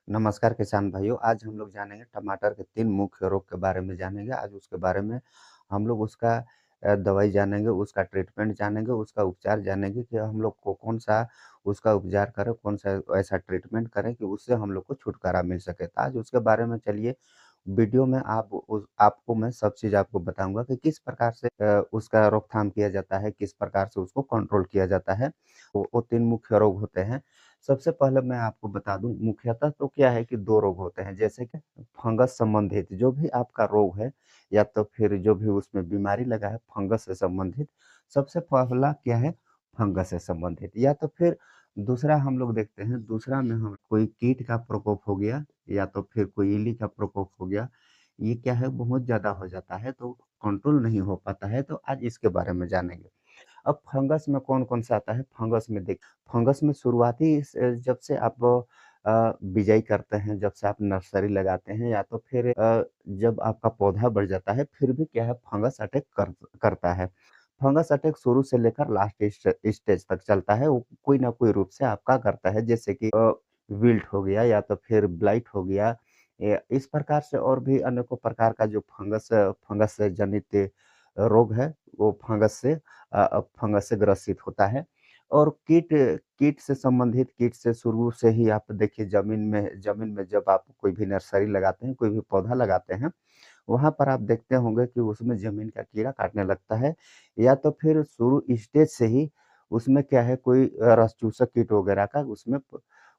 नमस्कार किसान भाइयों, आज हम लोग जानेंगे टमाटर के 3 मुख्य रोग के बारे में जानेंगे। आज उसके बारे में हम लोग उसका दवाई जानेंगे, उसका ट्रीटमेंट जानेंगे, उसका उपचार जानेंगे कि हम लोग को कौन-सा उसका उपचार करें, कौन-सा ऐसा ट्रीटमेंट करें कि उससे हम लोग को छुटकारा मिल सके। तो आज उसके बारे में चलिए वीडियो में आपको मैं सब चीज़ आपको बताऊँगा कि किस प्रकार से उसका रोकथाम किया जाता है, किस प्रकार से उसको कंट्रोल किया जाता है। वो 3 मुख्य रोग होते हैं। सबसे पहले मैं आपको बता दूँ मुख्यतः तो क्या है कि 2 रोग होते हैं, जैसे कि फंगस संबंधित जो भी आपका रोग है या तो फिर जो भी उसमें बीमारी लगा है फंगस से संबंधित, सबसे पहला क्या है फंगस से संबंधित या तो फिर दूसरा हम लोग देखते हैं, दूसरा में हम कोई कीट का प्रकोप हो गया या तो फिर कोई इल्ली का प्रकोप हो गया, ये क्या है बहुत ज़्यादा हो जाता है तो कंट्रोल नहीं हो पाता है, तो आज इसके बारे में जानेंगे। अब फंगस में कौन-कौन सा आता है? फंगस में शुरुआती जब से आप बिजाई करते हैं, जब से आप नर्सरी लगाते हैं या तो फिर जब आपका पौधा बढ़ जाता है, फिर भी क्या है फंगस अटैक करता है। फंगस अटैक शुरू से लेकर लास्ट स्टेज तक चलता है, वो कोई ना कोई रूप से आपका करता है, जैसे कि विल्ट हो गया या तो फिर ब्लाइट हो गया। इस प्रकार से और भी अनेकों प्रकार का जो फंगस से जनित रोग है, वो फंगस से ग्रसित होता है और कीट कीट से संबंधित कीट से शुरू से ही आप देखिए ज़मीन में जब आप कोई भी नर्सरी लगाते हैं, कोई भी पौधा लगाते हैं, वहाँ पर आप देखते होंगे कि उसमें ज़मीन का कीड़ा काटने लगता है या तो फिर शुरू स्टेज से ही उसमें क्या है कोई रस चूसक कीट वगैरह का उसमें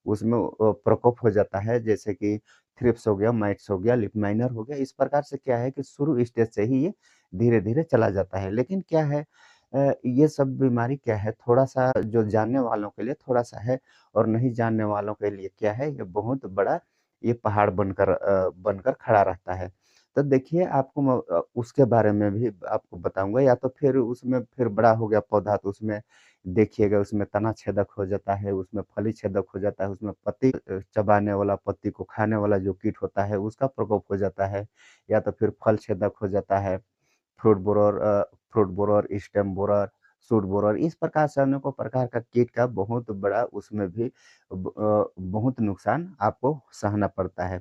प्रकोप हो जाता है, जैसे कि थ्रिप्स हो गया, माइट्स हो गया, लीफ माइनर हो गया। इस प्रकार से क्या है कि शुरू स्टेज से ही ये धीरे-धीरे चला जाता है। लेकिन क्या है ये सब बीमारी क्या है थोड़ा-सा जो जानने वालों के लिए थोड़ा-सा है और नहीं जानने वालों के लिए क्या है ये बहुत बड़ा ये पहाड़ बनकर खड़ा रहता है। तो देखिए आपको उसके बारे में भी आपको बताऊँगा या तो फिर उसमें फिर बड़ा हो गया पौधा तो उसमें देखिएगा उसमें तना छेदक हो जाता है, उसमें फली छेदक हो जाता है, उसमें पत्ती चबाने वाला, पत्ती को खाने वाला जो कीट होता है उसका प्रकोप हो जाता है या तो फिर फल छेदक हो जाता है। Fruit borer, stem borer, shoot borer इस प्रकार से अनेकों प्रकार का कीट का बहुत बड़ा उसमें भी बहुत नुकसान आपको सहना पड़ता है।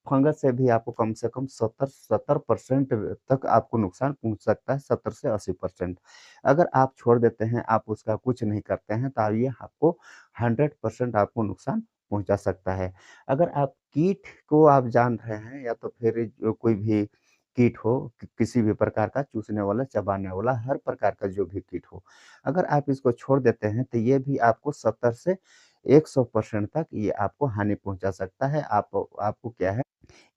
फंगस से भी आपको कम से कम 70% तक आपको नुकसान पहुँच सकता है, 70 से 80%। अगर आप छोड़ देते हैं, आप उसका कुछ नहीं करते हैं, तो ये आपको 100% आपको नुकसान पहुँचा सकता है। अगर आप कीट को आप जान रहे हैं या तो फिर जो कोई भी कीट हो, किसी भी प्रकार का चूसने वाला, चबाने वाला, हर प्रकार का जो भी कीट हो। अगर आप इसको छोड़ देते हैं, तो ये भी आपको 70 से 100% तक ये आपको हानि पहुँचा सकता है। आपको क्या है,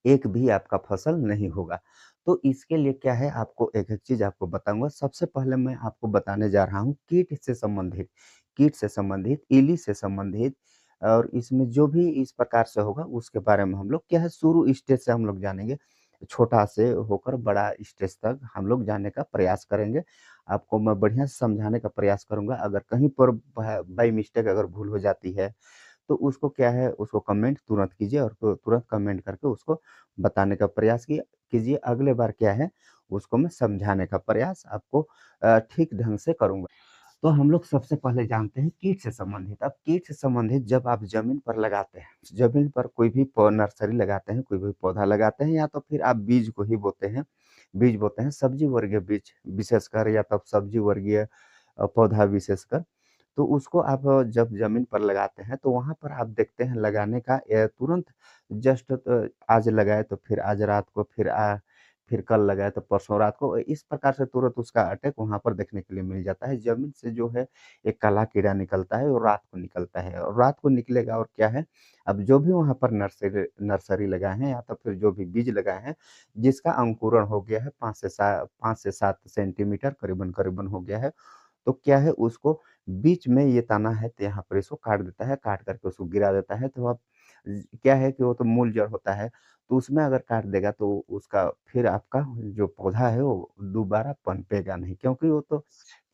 एक भी आपका फसल नहीं होगा। तो इसके लिए क्या है, आपको एक-एक चीज़ आपको बताऊँगा। सबसे पहले मैं आपको बताने जा रहा हूँ कीट से संबंधित, इल्ली से संबंधित और इसमें जो भी इस प्रकार से होगा, उसके बारे में हम लोग क्या है, शुरू स्टेज से हम लोग जानेंगे। छोटा से होकर बड़ा स्टेज तक हम लोग जाने का प्रयास करेंगे। आपको मैं बढ़िया से समझाने का प्रयास करूँगा। अगर कहीं पर बाय मिस्टेक अगर भूल हो जाती है, तो उसको क्या है, उसको कमेंट तुरंत कीजिए और तुरंत कमेंट करके उसको बताने का प्रयास कीजिए। अगले बार क्या है, उसको मैं समझाने का प्रयास आपको ठीक ढंग से करूँगा। तो हम लोग सबसे पहले जानते हैं कीट से संबंधित। अब कीट से संबंधित जब आप ज़मीन पर लगाते हैं, ज़मीन पर कोई भी नर्सरी लगाते हैं, कोई भी पौधा लगाते हैं या तो फिर आप बीज बोते हैं, सब्जी वर्गीय बीज विशेषकर या तब सब्जी वर्गीय पौधा विशेषकर। तो उसको आप जब ज़मीन पर लगाते हैं, तो वहाँ पर आप देखते हैं लगाने का तुरंत जस्ट आज लगाए तो फिर आज रात को, फिर कल लगाए तो परसों रात को, इस प्रकार से तुरंत उसका अटैक वहाँ पर देखने के लिए मिल जाता है। ज़मीन से जो है एक काला कीड़ा निकलता है और रात को निकलता है और रात को निकलेगा और क्या है, अब जो भी वहाँ पर नर्सरी लगाए हैं या तो फिर जो भी बीज लगाए हैं, जिसका अंकुरण हो गया है 5 से 7 सेंटीमीटर करीबन-करीबन हो गया है, तो क्या है उसको बीच में ये तना है तो यहाँ पर इसको काट देता है, काट करके उसको गिरा देता है। तो अब क्या है कि वो तो मूल जड़ होता है, तो उसमें अगर काट देगा तो उसका फिर आपका जो पौधा है वो दोबारा पनपेगा नहीं क्योंकि वो तो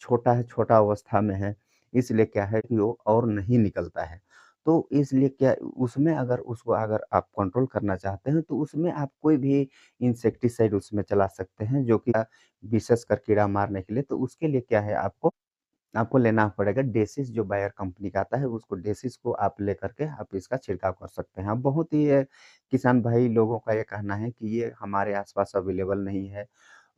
छोटा है, छोटा अवस्था में है, इसलिए क्या है कि वो और नहीं निकलता है। तो इसलिए क्या उसमें अगर उसको अगर आप कंट्रोल करना चाहते हैं, तो उसमें आप कोई भी इंसेक्टिसाइड उसमें चला सकते हैं जो कि विशेषकर कीड़ा मारने के लिए, तो उसके लिए क्या है आपको आपको लेना पड़ेगा डेसिस जो बायर कंपनी का आता है, उसको डेसिस को आप लेकर के आप इसका छिड़काव कर सकते हैं। अब बहुत ही किसान भाई लोगों का ये कहना है कि ये हमारे आस-पास अवेलेबल नहीं है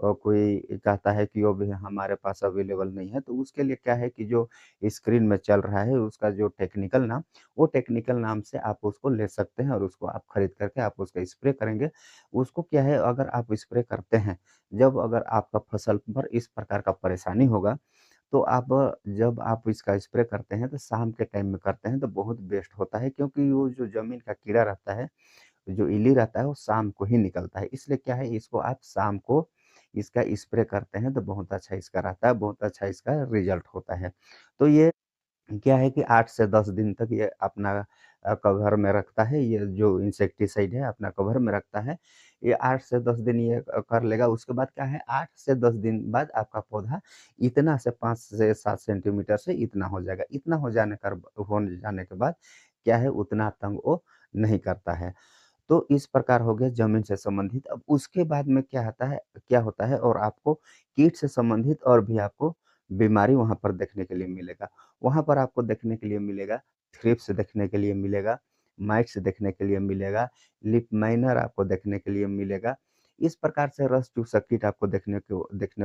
और कोई कहता है कि वो भी हमारे पास अवेलेबल नहीं है, तो उसके लिए क्या है कि जो स्क्रीन में चल रहा है उसका जो टेक्निकल नाम, वो टेक्निकल नाम से आप उसको ले सकते हैं और उसको आप खरीद करके आप उसका स्प्रे करेंगे। उसको क्या है अगर आप स्प्रे करते हैं, जब अगर आपका फसल पर इस प्रकार का परेशानी होगा तो आप जब आप इसका स्प्रे करते हैं, तो शाम के टाइम में करते हैं, तो बहुत बेस्ट होता है क्योंकि वो जो ज़मीन का कीड़ा रहता है, जो इल्ली रहता है, वो शाम को ही निकलता है। इसलिए क्या है, इसको आप शाम को इसका स्प्रे करते हैं, तो बहुत अच्छा इसका रहता है, बहुत अच्छा इसका रिज़ल्ट होता है। तो ये क्या है कि 8 से 10 दिन तक ये अपना कवर में रखता है, ये जो इंसेक्टिसाइड है अपना कवर में रखता है। ये 8 से 10 दिन ये कर लेगा, उसके बाद क्या है 8 से 10 दिन बाद आपका पौधा इतना से 5 से 7 सेंटीमीटर से इतना हो जाएगा। इतना हो जाने के बाद क्या है उतना तंग वो नहीं करता है। तो इस प्रकार हो गया ज़मीन से संबंधित। अब उसके बाद में क्या होता है और आपको कीट से संबंधित और भी आपको बीमारी वहाँ पर देखने के लिए मिलेगा। वहाँ पर आपको देखने के लिए मिलेगा, थ्रिप्स देखने के लिए मिलेगा, माइट्स देखने के लिए मिलेगा, लीफ माइनर आपको देखने के लिए मिलेगा। इस प्रकार से रस चूसक कीट आपको देखने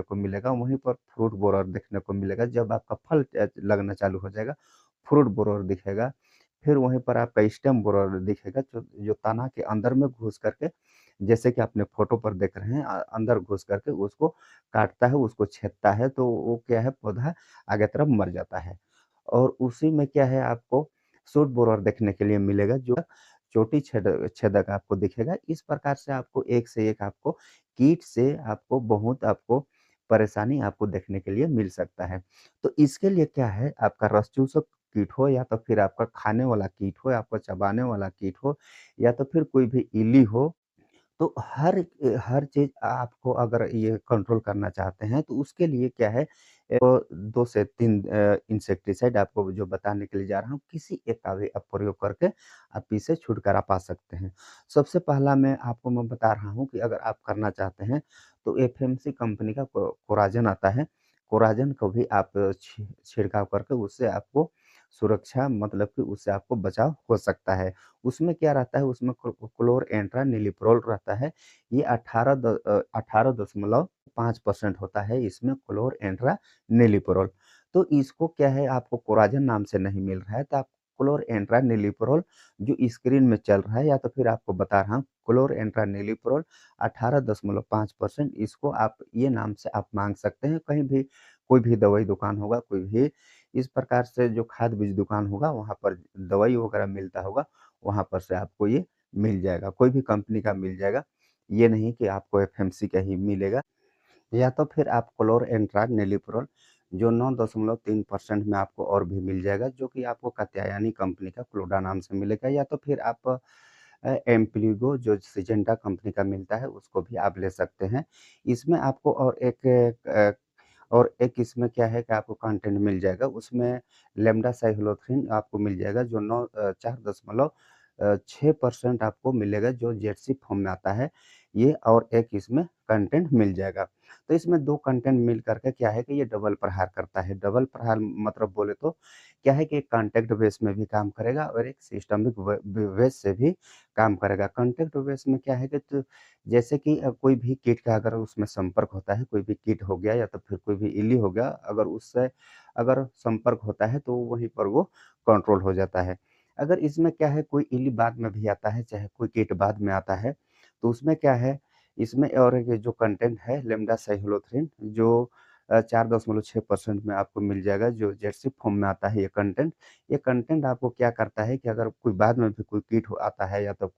को मिलेगा। वहीं पर फ्रूट बोरर देखने को मिलेगा। जब आपका फल लगना चालू हो जाएगा, फ्रूट बोरर दिखेगा। फिर वहीं पर आपका स्टेम बोरर दिखेगा जो जो तना के अंदर में घुस करके जैसे कि आपने फ़ोटो पर देख रहे हैं अंदर घुस करके उसको काटता है, उसको छेदता है तो वो क्या है पौधा आगे तरफ मर जाता है। और उसी में क्या है आपको शूट बोरर देखने के लिए मिलेगा जो चोटी छेदक आपको दिखेगा। इस प्रकार से आपको एक से एक आपको कीट से आपको बहुत आपको परेशानी आपको देखने के लिए मिल सकता है। तो इसके लिए क्या है आपका रस चूसक कीट हो या तो फिर आपका खाने वाला कीट हो, आपका चबाने वाला कीट हो या तो फिर कोई भी इल्ली हो तो हर चीज़ आपको अगर ये कंट्रोल करना चाहते हैं, तो उसके लिए क्या है 2 से 3 इंसेक्टिसाइड आपको जो बताने के लिए जा रहा हूँ, किसी एक का भी आप प्रयोग करके आप इससे छुटकारा पा सकते हैं। सबसे पहला मैं बता रहा हूँ कि अगर आप करना चाहते हैं, तो एफएमसी कंपनी का कोराज़न आता है, कोराज़न को भी आप छिड़काव करके उससे आपको सुरक्षा मतलब कि उससे आपको बचाव हो सकता है। उसमें क्या रहता है, उसमें क्लोरएंट्रानिलिप्रोल रहता है। ये 18.5% होता है इसमें क्लोरएंट्रानिलिप्रोल। तो इसको क्या है आपको कोराजेन नाम से नहीं मिल रहा है, तो आप क्लोरएंट्रानिलिप्रोल जो स्क्रीन में चल रहा है या तो फिर आपको बता रहा हूँ क्लोरएंट्रानिलिप्रोल 18.5% इसको आप ये नाम से आप माँग सकते हैं। कहीं भी कोई भी दवाई दुकान होगा, कोई भी इस प्रकार से जो खाद बीज दुकान होगा, वहाँ पर दवाई वगैरह मिलता होगा, वहाँ पर से आपको ये मिल जाएगा, कोई भी कंपनी का मिल जाएगा। ये नहीं कि आपको एफएमसी का ही मिलेगा या तो फिर आप क्लोरएंट्रानिलिप्रोल जो 9.3% में आपको और भी मिल जाएगा, जो कि आपको कात्यायनी कंपनी का क्लोडा नाम से मिलेगा या तो फिर आप एम्प्लीगो जो सिजेंटा कंपनी का मिलता है, उसको भी आप ले सकते हैं। इसमें आपको और एक इसमें क्या है कि आपको कंटेंट मिल जाएगा, उसमें लैम्ब्डासाइक्लोथ्रिन आपको मिल जाएगा जो 6% आपको मिलेगा जो जेडसी फॉर्म में आता है, ये और एक इसमें कंटेंट मिल जाएगा। तो इसमें 2 कंटेंट मिल कर के क्या है कि ये डबल प्रहार करता है। डबल प्रहार मतलब बोले तो क्या है कि एक कॉन्टैक्ट बेस में भी काम करेगा और एक सिस्टमिक बेस से भी काम करेगा। कॉन्टैक्ट बेस में क्या है कि जैसे कि कोई भी कीट का अगर उसमें संपर्क होता है, कोई भी कीट हो गया या तो फिर कोई भी इल्ली हो गया, अगर उससे अगर संपर्क होता है तो वहीं पर वो कंट्रोल हो जाता है। अगर इसमें क्या है कोई इल्ली बाद में भी आता है, चाहे कोई कीट बाद में आता है, तो उसमें क्या है, इसमें और एक जो कंटेंट है लेम्डासाइक्लोथ्रिन जो 4.6% में आपको मिल जाएगा, जो जेरसी फॉर्म में आता है ये कंटेंट। ये कंटेंट आपको क्या करता है कि अगर कोई बाद में भी कोई कीट आता है या तो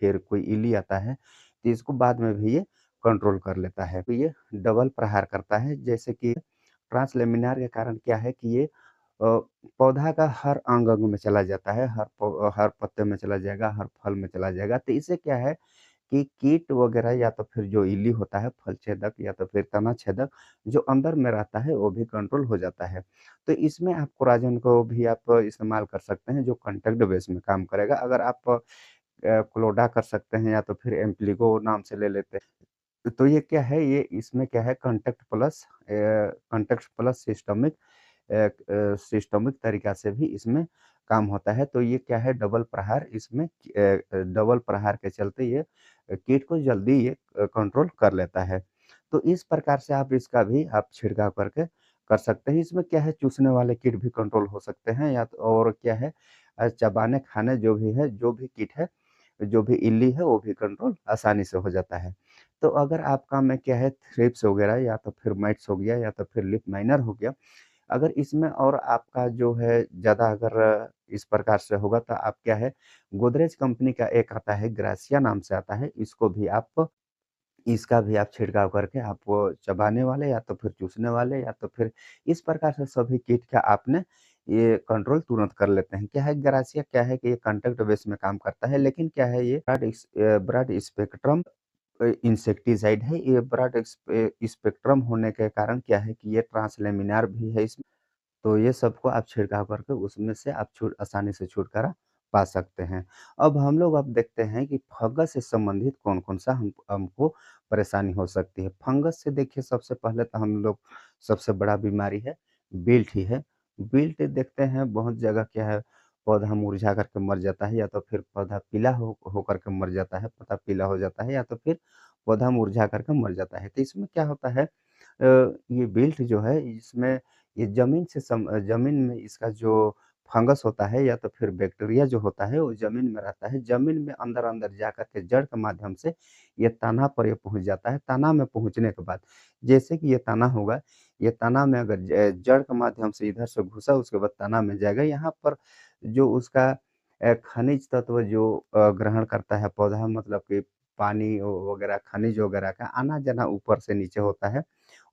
फिर कोई इल्ली आता है, तो इसको बाद में भी ये कंट्रोल कर लेता है। तो ये डबल प्रहार करता है, जैसे कि ट्रांसलेमिनार के कारण क्या है कि ये पौधा का हर अंग-अंग में चला जाता है, हर पत्ते में चला जाएगा, हर फल में चला जाएगा। तो इससे क्या है कि कीट वगैरह या तो फिर जो इल्ली होता है, फल छेदक या तो फिर तना छेदक, जो अंदर में रहता है, वो भी कंट्रोल हो जाता है। तो इसमें आप कोराजेन को भी आप इस्तेमाल कर सकते हैं, जो कॉन्टैक्ट बेस में काम करेगा। अगर आप क्लोडा कर सकते हैं या तो फिर एम्प्लीगो नाम से ले लेते हैं। तो ये क्या है, ये इसमें क्या है कॉन्टैक्ट प्लस सिस्टमिक सिस्टमिक तरीका से भी इसमें काम होता है। तो ये क्या है डबल प्रहार इसमें डबल प्रहार के चलते ये कीट को जल्दी ये कंट्रोल कर लेता है। तो इस प्रकार से आप इसका भी आप छिड़काव करके कर सकते हैं। इसमें क्या है चूसने वाले कीट भी कंट्रोल हो सकते हैं या तो और क्या है चबाने खाने जो भी कीट है, जो भी इल्ली है वो भी कंट्रोल आसानी से हो जाता है। तो अगर आपका में क्या है थ्रिप्स वगैरह या तो फिर माइट्स हो गया या तो फिर लीफ माइनर हो गया, अगर इसमें और आपका जो है ज़्यादा अगर इस प्रकार से होगा तो आप क्या है गोदरेज कंपनी का एक आता है ग्रासिया नाम से आता है, इसका भी आप छिड़काव करके आप वो चबाने वाले या तो फिर चूसने वाले या तो फिर इस प्रकार से सभी कीट का आपने ये कंट्रोल तुरंत कर लेते हैं। क्या है ग्रासिया क्या है कि ये कॉन्टैक्ट बेस में काम करता है, लेकिन क्या है ये ब्रॉड स्पेक्ट्रम इंसेक्टिसाइड है। ये ब्रॉड स्पेक्ट्रम होने के कारण क्या है कि ये ट्रांसलेमिनार भी है इसमें। तो ये सबको आप छिड़काव करके उसमें से आप छुट आसानी से छुटकारा पा सकते हैं। अब हम लोग अब देखते हैं कि फंगस से संबंधित कौन-कौन सा हमको परेशानी हो सकती है। फंगस से देखिए सबसे पहले तो हम लोग सबसे बड़ा बीमारी है विल्ट ही है। विल्ट देखते हैं बहुत जगह क्या है पौधा मुरझा करके मर जाता है या तो फिर पौधा पीला हो होकर के मर जाता है, पत्ता पीला हो जाता है या तो फिर पौधा मुरझा करके मर जाता है। तो इसमें क्या होता है ये विल्ट जो है इसमें ये ज़मीन में इसका जो फंगस होता है या तो फिर बैक्टीरिया जो होता है वो ज़मीन में रहता है। ज़मीन में अंदर-अंदर जाकर के जड़ के माध्यम से ये तना पर ये पहुँच जाता है। तना में पहुँचने के बाद जैसे कि ये तना होगा, ये तना में अगर जड़ के माध्यम से इधर से घुसा उसके बाद तना में जाएगा। यहाँ पर जो उसका खनिज तत्व जो ग्रहण करता है पौधा मतलब कि पानी वगैरह खनिज वगैरह का आना-जाना ऊपर से नीचे होता है।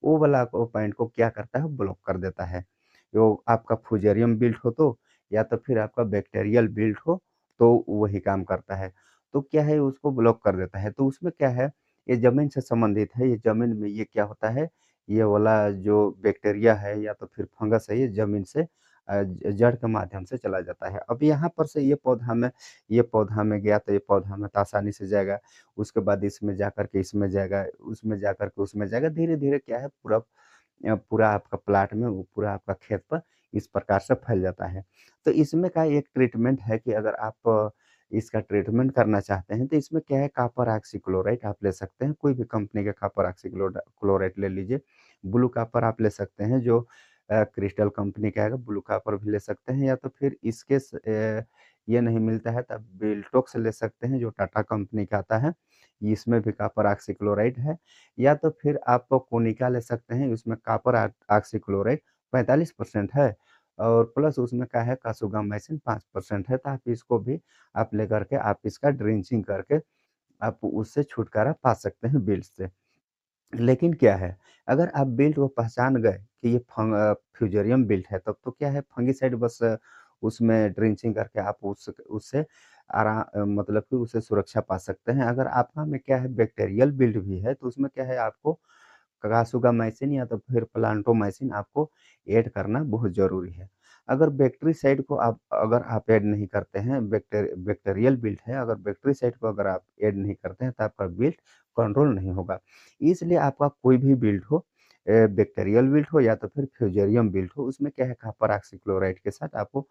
वो वाला को पॉइंट को क्या करता है ब्लॉक कर देता है। वो आपका फ्यूजेरियम बिल्ट हो तो या तो फिर आपका बैक्टीरियल बिल्ट हो तो वही काम करता है। तो क्या है उसको ब्लॉक कर देता है। तो उसमें क्या है ये ज़मीन से संबंधित है, ये ज़मीन में ये क्या होता है, ये वाला जो बैक्टीरिया है या तो फिर फंगस है ये ज़मीन से जड़ के माध्यम से चला जाता है। अब यहाँ पर से ये पौधा में गया तो ये पौधा में तो आसानी से जाएगा। उसके बाद इसमें जाकर के इसमें जाएगा, उसमें जाकर के उसमें जाएगा। धीरे-धीरे क्या है पूरा आपका प्लॉट में वो पूरा आपका खेत पर इस प्रकार से फैल जाता है। तो इसमें का एक ट्रीटमेंट है कि अगर आप इसका ट्रीटमेंट करना चाहते हैं तो इसमें क्या है कॉपर ऑक्सीक्लोराइड आप ले सकते हैं। कोई भी कंपनी का कॉपर क्लोराइड ले लीजिए। ब्लू कॉपर आप ले सकते हैं जो क्रिस्टल कंपनी का आएगा, ब्लू कॉपर भी ले सकते हैं या तो फिर ये नहीं मिलता है तब बिल्टॉक्स ले सकते हैं जो टाटा कंपनी का आता है। इसमें भी कॉपर ऑक्सीक्लोराइड है या तो फिर आप कोनिका ले सकते हैं, उसमें कॉपर ऑक्सीक्लोराइड 45% है और प्लस उसमें क्या है कासुगामाइसिन 5% है, तो आप इसको भी आप लेकर के आप इसका ड्रिंचिंग करके आप उससे छुटकारा पा सकते हैं बिल्ट से। लेकिन क्या है, अगर आप बिल्ट को पहचान गए कि ये फ्यूजेरियम बिल्ट है, तब तो क्या है फंगिसाइड बस उसमें ड्रिंचिंग करके आप उससे मतलब कि उससे सुरक्षा पा सकते हैं। अगर आपका में क्या है बैक्टीरियल बिल्ट भी है, तो उसमें क्या है आपको क्लासुगामाइसिन या तो फिर प्लांटोमाइसिन आपको ऐड करना बहुत ज़रूरी है। अगर आप ऐड नहीं करते हैं, बैक्टीरियल बिल्ट है, अगर बैक्टीरिसाइड को अगर आप ऐड नहीं करते हैं, तो आपका बिल्ट कंट्रोल नहीं होगा। इसलिए आपका कोई भी बिल्ट हो बैक्टीरियल बिल्ट हो या तो फिर फ्यूजेरियम बिल्ट हो, उसमें क्या है कॉपर ऑक्सीक्लोराइड के साथ आपको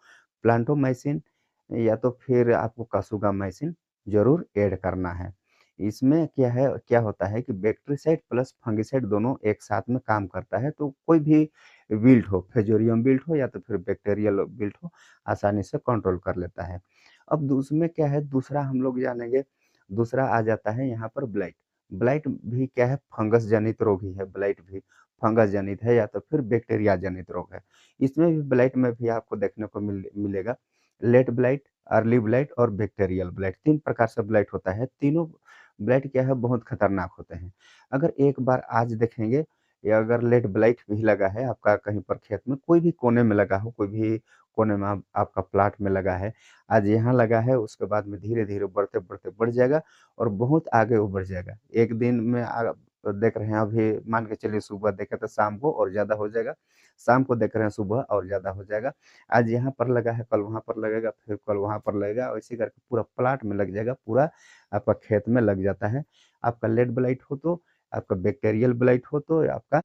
प्लांटोमाइसिन या तो फिर आपको कासुगामाइसिन ज़रूर ऐड करना है। इसमें क्या होता है कि बैक्टीरिसाइड प्लस फंगिसाइड दोनों एक साथ में काम करता है, तो कोई भी विल्ट हो, फ्यूजेरियम विल्ट हो या तो फिर बैक्टीरियल विल्ट हो, आसानी से कंट्रोल कर लेता है। अब उसमें क्या है दूसरा हम लोग जानेंगे, दूसरा आ जाता है यहाँ पर ब्लाइट। ब्लाइट भी क्या है फंगस जनित रोग ही है, ब्लाइट भी फंगस जनित है या तो फिर बैक्टीरिया जनित रोग है। इसमें भी ब्लाइट में भी आपको देखने को मिलेगा लेट ब्लाइट, अर्ली ब्लाइट और बैक्टीरियल ब्लाइट 3 प्रकार से ब्लाइट होता है। तीनों ब्लाइट क्या है बहुत खतरनाक होते हैं। अगर एक बार आज देखेंगे या अगर लेट ब्लाइट भी लगा है आपका कहीं पर खेत में, कोई भी कोने में लगा हो, कोई भी कोने में आपका प्लॉट में लगा है, आज यहाँ लगा है उसके बाद में धीरे-धीरे बढ़ते-बढ़ते बढ़ जाएगा और बहुत आगे वो बढ़ जाएगा। एक दिन में देख रहे हैं अभी मान के चलिए सुबह देखे तो शाम को और ज़्यादा हो जाएगा, शाम को देख रहे हैं सुबह और ज़्यादा हो जाएगा। आज यहाँ पर लगा है, कल वहाँ पर लगेगा, फिर कल वहाँ पर लगेगा, वैसे करके पूरा प्लॉट में लग जाएगा, पूरा आपका खेत में लग जाता है। आपका लेट ब्लाइट हो तो, आपका बैक्टीरियल ब्लाइट हो तो, या आपका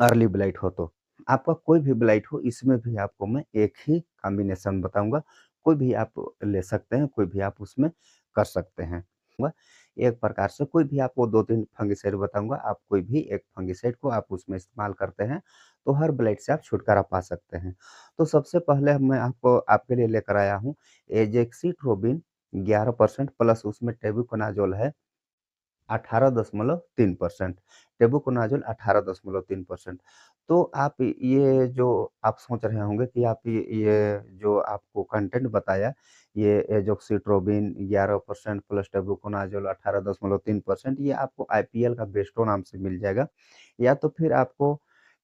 अर्ली ब्लाइट हो तो। आपका कोई भी ब्लाइट हो, इसमें भी आपको मैं एक ही कॉम्बिनेशन बताऊँगा। कोई भी आप ले सकते हैं, कोई भी आप उसमें कर सकते हैं। व एक प्रकार से कोई भी आपको 2-3 फंगिसाइड बताऊँगा, आप कोई भी एक फंगिसाइड को आप उसमें इस्तेमाल करते हैं, तो हर ब्लाइट से आप छुटकारा पा सकते हैं। तो सबसे पहले मैं आपको आपके लिए लेकर आया हूँ एज़ेक्सिट्रोबिन 11% प्लस उसमें टेबुकोनाज़ोल है 18.3%, टेबुकोनाज़ोल 18.3%। तो आप ये जो आप सोच रहे होंगे कि आप ये जो आपको कंटेंट बताया, ये एज़ोक्सिट्रोबिन 11% प्लस टेबुकोनाज़ोल 18.3% ये आपको आईपीएल का बेस्टो नाम से मिल जाएगा। या तो फिर आपको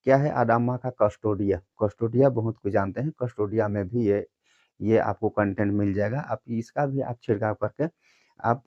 क्या है अडामा का कस्टोडिया, कस्टोडिया बहुत कोई जानते हैं, कस्टोडिया में भी ये आपको कंटेंट मिल जाएगा। आप इसका भी आप छिड़काव करके आप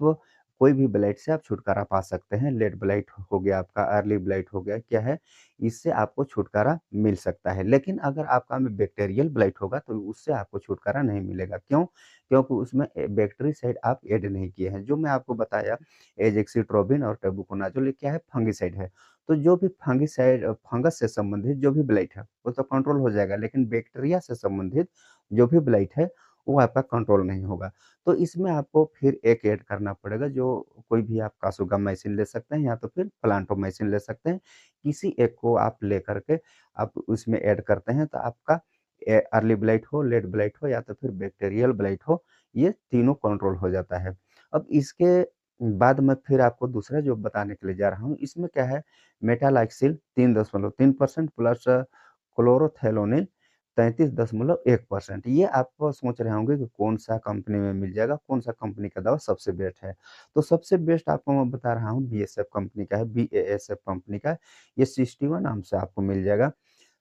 कोई भी ब्लाइट से आप छुटकारा पा सकते हैं। लेट ब्लाइट हो गया आपका, अर्ली ब्लाइट हो गया, क्या है इससे आपको छुटकारा मिल सकता है। लेकिन अगर आपका में बैक्टीरियल ब्लाइट होगा तो उससे आपको छुटकारा नहीं मिलेगा। क्यों? क्योंकि उसमें बैक्टीरिसाइड आप ऐड नहीं किए हैं। जो मैं आपको बताया एज़ेक्सिट्रोबिन और टेबुकोनाज़ोल ये क्या है फंगिसाइड है। तो जो भी फंगिसाइड फंगस से संबंधित जो भी ब्लाइट है, वो तो कंट्रोल हो जाएगा, लेकिन बैक्टीरिया से संबंधित जो भी ब्लाइट है, वो आपका कंट्रोल नहीं होगा। तो इसमें आपको फिर एक ऐड करना पड़ेगा जो कोई भी आप कासुगामाइसिन ले सकते हैं या तो फिर प्लांटोमाइसिन ले सकते हैं। किसी एक को आप लेकर के आप उसमें ऐड करते हैं तो आपका अर्ली ब्लाइट हो, लेट ब्लाइट हो या तो फिर बैक्टीरियल ब्लाइट हो, ये तीनों कंट्रोल हो जाता है। अब इसके बाद मैं फिर आपको दूसरा जो बताने के लिए जा रहा हूँ, इसमें क्या है मेटालाक्सिल 3.3% प्लस क्लोरोथेलोनिल 33.1%। ये आप सोच रहे होंगे कि कौन-सा कंपनी में मिल जाएगा, कौन-सा कंपनी का दवा सबसे बेस्ट है। तो सबसे बेस्ट आपको मैं बता रहा हूँ बीएसएफ कंपनी का है, बीएएसएफ कंपनी का। ये सिस्टीवा नाम से आपको मिल जाएगा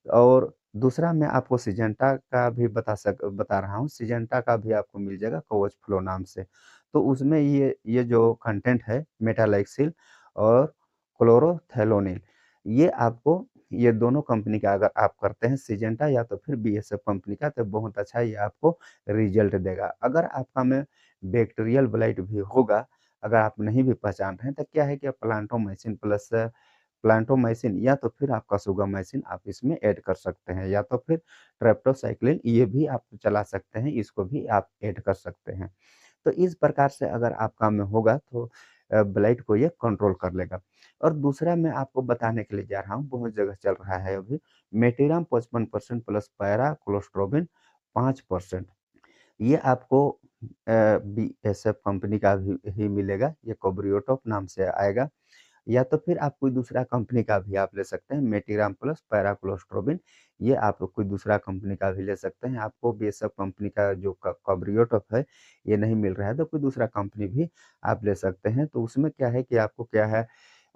और दूसरा मैं आपको सिजेंटा का भी बता रहा हूँ, सिजेंटा का भी आपको मिल जाएगा कवच फ्लो नाम से। तो उसमें ये जो कंटेंट है मेटालाक्सिल और क्लोरोथेलोनिल, ये आपको ये दोनों कंपनी का अगर आप करते हैं सिजेंटा या तो फिर बीएसएफ कंपनी का तो बहुत अच्छा ये आपको रिजल्ट देगा। अगर आपका में बैक्टीरियल ब्लाइट भी होगा, अगर आप नहीं भी पहचान रहे हैं तो क्या है कि प्लांटोमाइसिन प्लस प्लांटोमाइसिन या तो फिर आपका सुगामाइसिन आप इसमें ऐड कर सकते हैं या तो फिर ट्रेप्टोसाइक्लिन ये भी आप चला सकते हैं, इसको भी आप ऐड कर सकते हैं। तो इस प्रकार से अगर आपका में होगा तो ब्लाइट को ये कंट्रोल कर लेगा। और दूसरा मैं आपको बताने के लिए जा रहा हूँ, बहुत जगह चल रहा है अभी, मेटिराम 55% प्लस पैरा कोलोस्ट्रोबिन 5%। ये आपको बीएसएफ कंपनी का भी ही मिलेगा, ये कोब्रियोटॉप नाम से आएगा। या तो फिर आप कोई दूसरा कंपनी का भी आप ले सकते हैं, मेटिराम प्लस पैराकोलोस्ट्रोबिन, ये आप कोई दूसरा कंपनी का भी ले सकते हैं। आपको बीएसएफ कंपनी का जो क कॉब्रियोटॉप है, ये नहीं मिल रहा है तो कोई दूसरा कंपनी भी आप ले सकते हैं। तो उसमें क्या है कि आपको क्या है,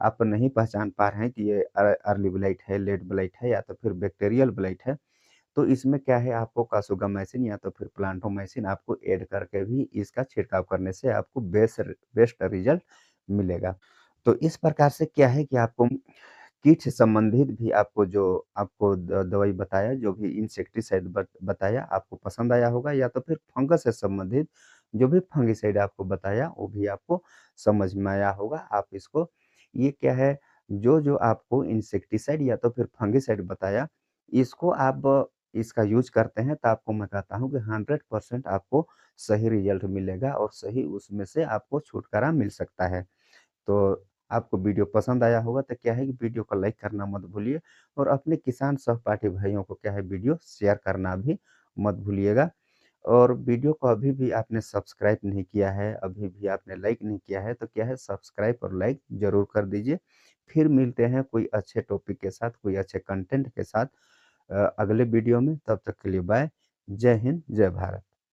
आप नहीं पहचान पा रहे हैं कि ये अर्ली ब्लाइट है, लेट ब्लाइट है या तो फिर बैक्टीरियल ब्लाइट है। तो इसमें क्या है आपको कासुगामाइसिन या तो फिर प्लांटोमाइसिन आपको ऐड करके भी इसका छिड़काव करने से आपको बेस्ट रिज़ल्ट मिलेगा। तो इस प्रकार से क्या है कि आपको कीट से संबंधित भी आपको जो आपको दवाई बताया, जो भी इंसेक्टिसाइड बताया आपको पसंद आया होगा या तो फिर फंगस से संबंधित जो भी फंगिसाइड आपको बताया, वो भी आपको समझ में आया होगा। आप इसको ये क्या है, जो आपको इंसेक्टिसाइड या तो फिर फंगिसाइड बताया, इसको आप इसका यूज़ करते हैं तो आपको मैं कहता हूँ कि 100% आपको सही रिज़ल्ट मिलेगा और सही उसमें से आपको छुटकारा मिल सकता है। तो आपको वीडियो पसंद आया होगा तो क्या है कि वीडियो को लाइक करना मत भूलिए और अपने किसान सहपाठी भाइयों को क्या है वीडियो शेयर करना भी मत भूलिएगा। और वीडियो को अभी भी आपने सब्सक्राइब नहीं किया है, अभी भी आपने लाइक नहीं किया है तो क्या है सब्सक्राइब और लाइक ज़रूर कर दीजिए। फिर मिलते हैं कोई अच्छे टॉपिक के साथ, कोई अच्छे कंटेंट के साथ अगले वीडियो में। तब तक के लिए बाय। जय हिंद, जय भारत।